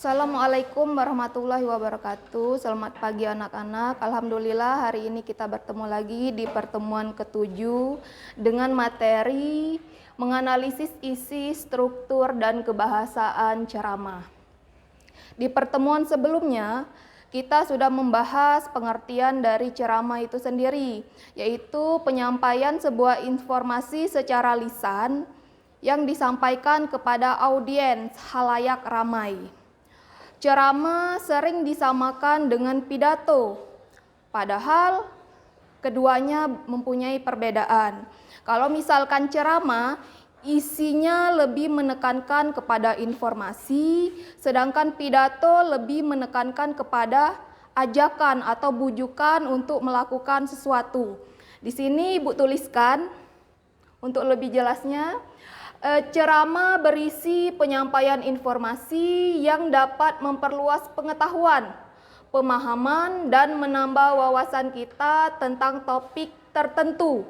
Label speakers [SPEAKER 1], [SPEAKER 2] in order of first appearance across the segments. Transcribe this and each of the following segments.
[SPEAKER 1] Assalamualaikum warahmatullahi wabarakatuh. Selamat pagi anak-anak. Alhamdulillah hari ini kita bertemu lagi di pertemuan ke-7 dengan materi menganalisis isi, struktur, dan kebahasaan ceramah. Di pertemuan sebelumnya kita sudah membahas pengertian dari ceramah itu sendiri, yaitu penyampaian sebuah informasi secara lisan yang disampaikan kepada audiens halayak ramai. Ceramah sering disamakan dengan pidato, padahal keduanya mempunyai perbedaan. Kalau misalkan ceramah, isinya lebih menekankan kepada informasi, sedangkan pidato lebih menekankan kepada ajakan atau bujukan untuk melakukan sesuatu. Di sini Ibu tuliskan untuk lebih jelasnya. Ceramah berisi penyampaian informasi yang dapat memperluas pengetahuan, pemahaman, dan menambah wawasan kita tentang topik tertentu.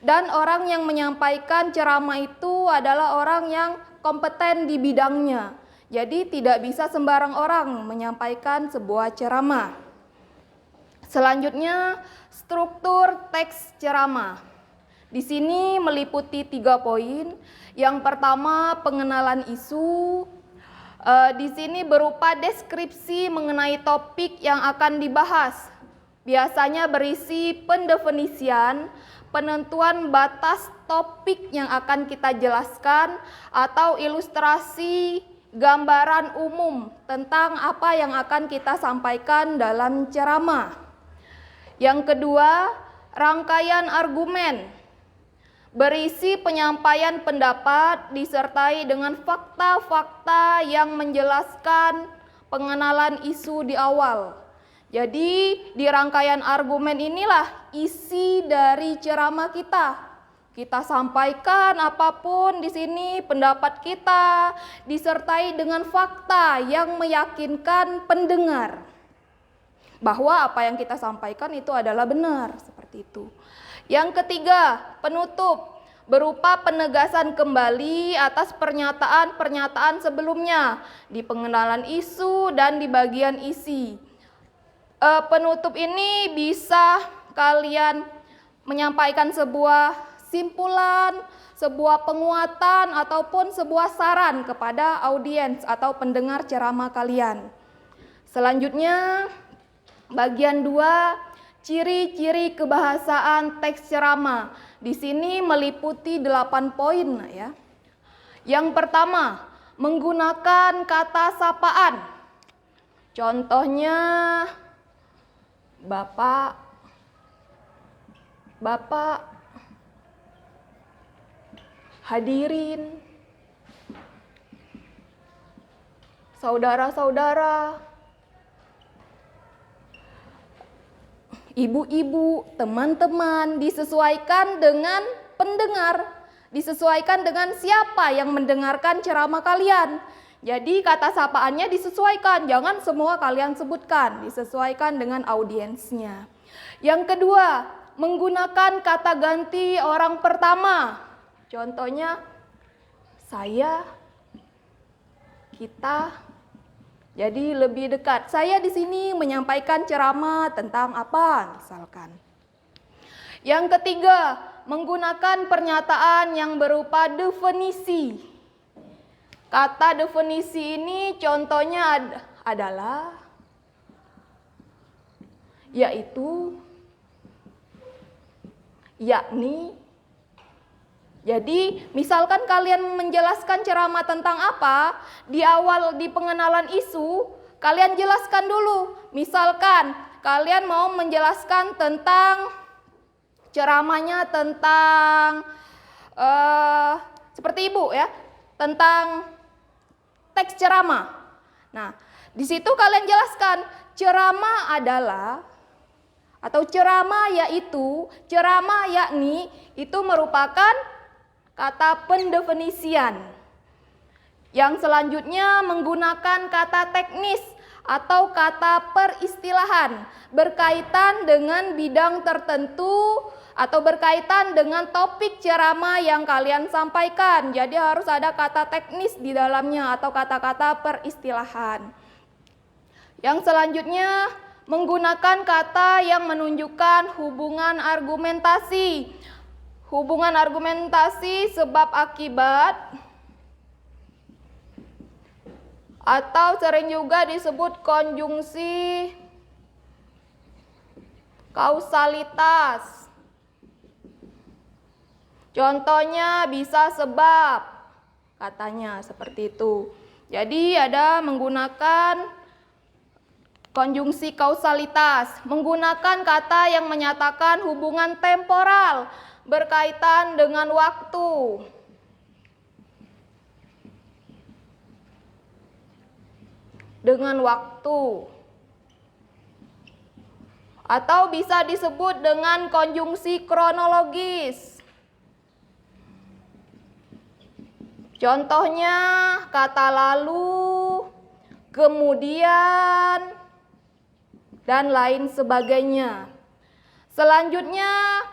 [SPEAKER 1] Dan orang yang menyampaikan ceramah itu adalah orang yang kompeten di bidangnya. Jadi tidak bisa sembarang orang menyampaikan sebuah ceramah. Selanjutnya, struktur teks ceramah. Di sini meliputi 3 poin. Yang pertama, pengenalan isu. Di sini berupa deskripsi mengenai topik yang akan dibahas. Biasanya berisi pendefinisian, penentuan batas topik yang akan kita jelaskan, atau ilustrasi gambaran umum tentang apa yang akan kita sampaikan dalam ceramah. Yang kedua, rangkaian argumen. Berisi penyampaian pendapat disertai dengan fakta-fakta yang menjelaskan pengenalan isu di awal. Jadi di rangkaian argumen inilah isi dari ceramah kita. Kita sampaikan apapun di sini pendapat kita disertai dengan fakta yang meyakinkan pendengar bahwa apa yang kita sampaikan itu adalah benar, seperti itu. Yang ketiga, penutup, berupa penegasan kembali atas pernyataan-pernyataan sebelumnya di pengenalan isu dan di bagian isi. Penutup ini bisa kalian menyampaikan sebuah simpulan, sebuah penguatan, ataupun sebuah saran kepada audiens atau pendengar ceramah kalian. Selanjutnya, bagian 2, ciri-ciri kebahasaan teks ceramah. Di sini meliputi 8 poin ya. Yang pertama, menggunakan kata sapaan. Contohnya Bapak, hadirin, saudara-saudara, ibu-ibu, teman-teman, disesuaikan dengan pendengar, disesuaikan dengan siapa yang mendengarkan ceramah kalian. Jadi kata sapaannya disesuaikan, jangan semua kalian sebutkan, disesuaikan dengan audiensnya. Yang kedua, menggunakan kata ganti orang pertama. Contohnya, saya, kita. Jadi lebih dekat. Saya di sini menyampaikan ceramah tentang apa, misalkan. Yang ketiga, menggunakan pernyataan yang berupa definisi. Kata definisi ini contohnya adalah, yaitu, yakni. Jadi misalkan kalian menjelaskan ceramah tentang apa, di awal di pengenalan isu, kalian jelaskan dulu. Misalkan kalian mau menjelaskan tentang ceramahnya tentang seperti Ibu ya, tentang teks ceramah. Nah, di situ kalian jelaskan ceramah adalah, atau ceramah yaitu, ceramah yakni, itu merupakan kata pendefinisian. Yang selanjutnya menggunakan kata teknis atau kata peristilahan berkaitan dengan bidang tertentu atau berkaitan dengan topik ceramah yang kalian sampaikan. Jadi harus ada kata teknis di dalamnya atau kata-kata peristilahan. Yang selanjutnya, menggunakan kata yang menunjukkan hubungan argumentasi. Hubungan argumentasi sebab akibat atau sering juga disebut konjungsi kausalitas. Contohnya bisa sebab, katanya seperti itu. Jadi ada menggunakan konjungsi kausalitas, menggunakan kata yang menyatakan hubungan temporal berkaitan dengan waktu. Atau bisa disebut dengan konjungsi kronologis. Contohnya kata lalu, kemudian, dan lain sebagainya. Selanjutnya,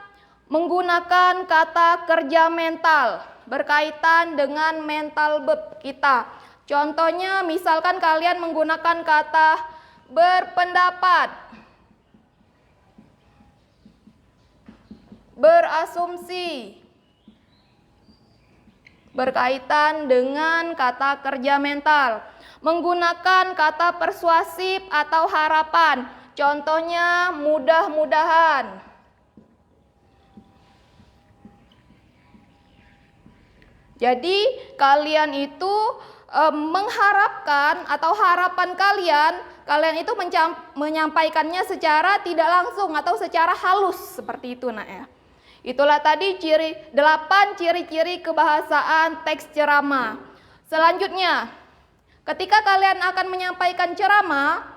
[SPEAKER 1] menggunakan kata kerja mental berkaitan dengan mental kita. Contohnya misalkan kalian menggunakan kata berpendapat, berasumsi, berkaitan dengan kata kerja mental. Menggunakan kata persuasif atau harapan. Contohnya mudah-mudahan. Jadi kalian itu mengharapkan atau harapan kalian itu menyampaikannya secara tidak langsung atau secara halus seperti itu nak ya. Itulah tadi 8 ciri-ciri kebahasaan teks ceramah. Selanjutnya, ketika kalian akan menyampaikan ceramah,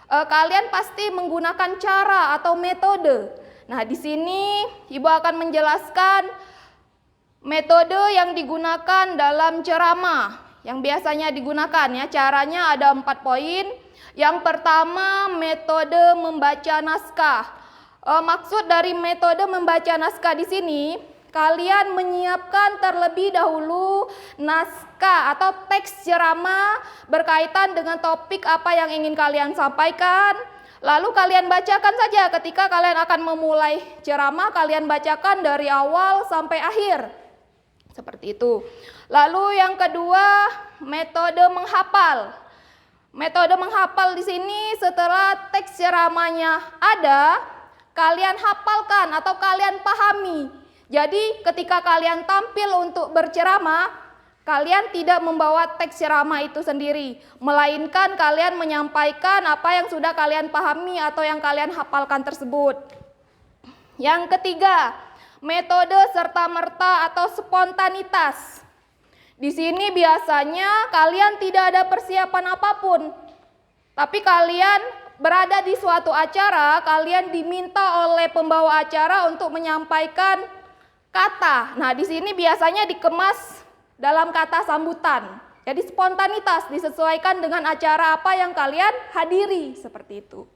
[SPEAKER 1] kalian pasti menggunakan cara atau metode. Nah, di sini Ibu akan menjelaskan metode yang digunakan dalam ceramah. Yang biasanya digunakan ya, caranya ada 4 poin. Yang pertama, metode membaca naskah. Maksud dari metode membaca naskah di sini, kalian menyiapkan terlebih dahulu naskah atau teks ceramah berkaitan dengan topik apa yang ingin kalian sampaikan. Lalu kalian bacakan saja ketika kalian akan memulai ceramah, kalian bacakan dari awal sampai akhir. Seperti itu. Lalu yang kedua, metode menghafal. Metode menghafal di sini setelah teks ceramahnya ada, kalian hafalkan atau kalian pahami. Jadi ketika kalian tampil untuk berceramah, kalian tidak membawa teks ceramah itu sendiri, melainkan kalian menyampaikan apa yang sudah kalian pahami atau yang kalian hafalkan tersebut. Yang ketiga, metode serta-merta atau spontanitas. Di sini biasanya kalian tidak ada persiapan apapun, tapi kalian berada di suatu acara, kalian diminta oleh pembawa acara untuk menyampaikan kata. Nah, di sini biasanya dikemas dalam kata sambutan. Jadi spontanitas disesuaikan dengan acara apa yang kalian hadiri, seperti itu.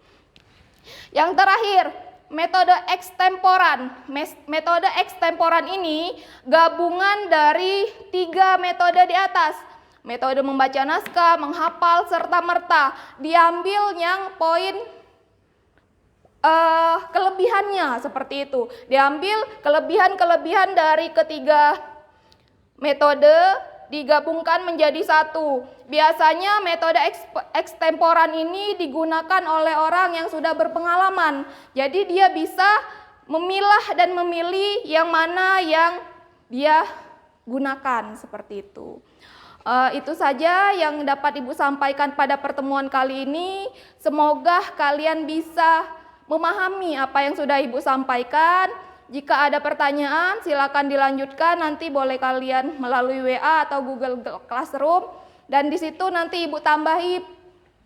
[SPEAKER 1] Yang terakhir, metode ekstemporan. Metode ekstemporan ini gabungan dari 3 metode di atas. Metode membaca naskah, menghafal, serta merta. Diambil yang poin kelebihannya seperti itu. Diambil kelebihan-kelebihan dari ketiga metode, digabungkan menjadi satu. Biasanya metode ekstemporan ini digunakan oleh orang yang sudah berpengalaman. Jadi dia bisa memilah dan memilih yang mana yang dia gunakan seperti itu. Itu saja yang dapat Ibu sampaikan pada pertemuan kali ini. Semoga kalian bisa memahami apa yang sudah Ibu sampaikan. Jika ada pertanyaan, silakan dilanjutkan. Nanti boleh kalian melalui WA atau Google Classroom. Dan di situ nanti Ibu tambahi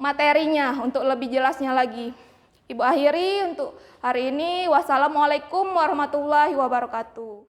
[SPEAKER 1] materinya untuk lebih jelasnya lagi. Ibu akhiri untuk hari ini. Wassalamualaikum warahmatullahi wabarakatuh.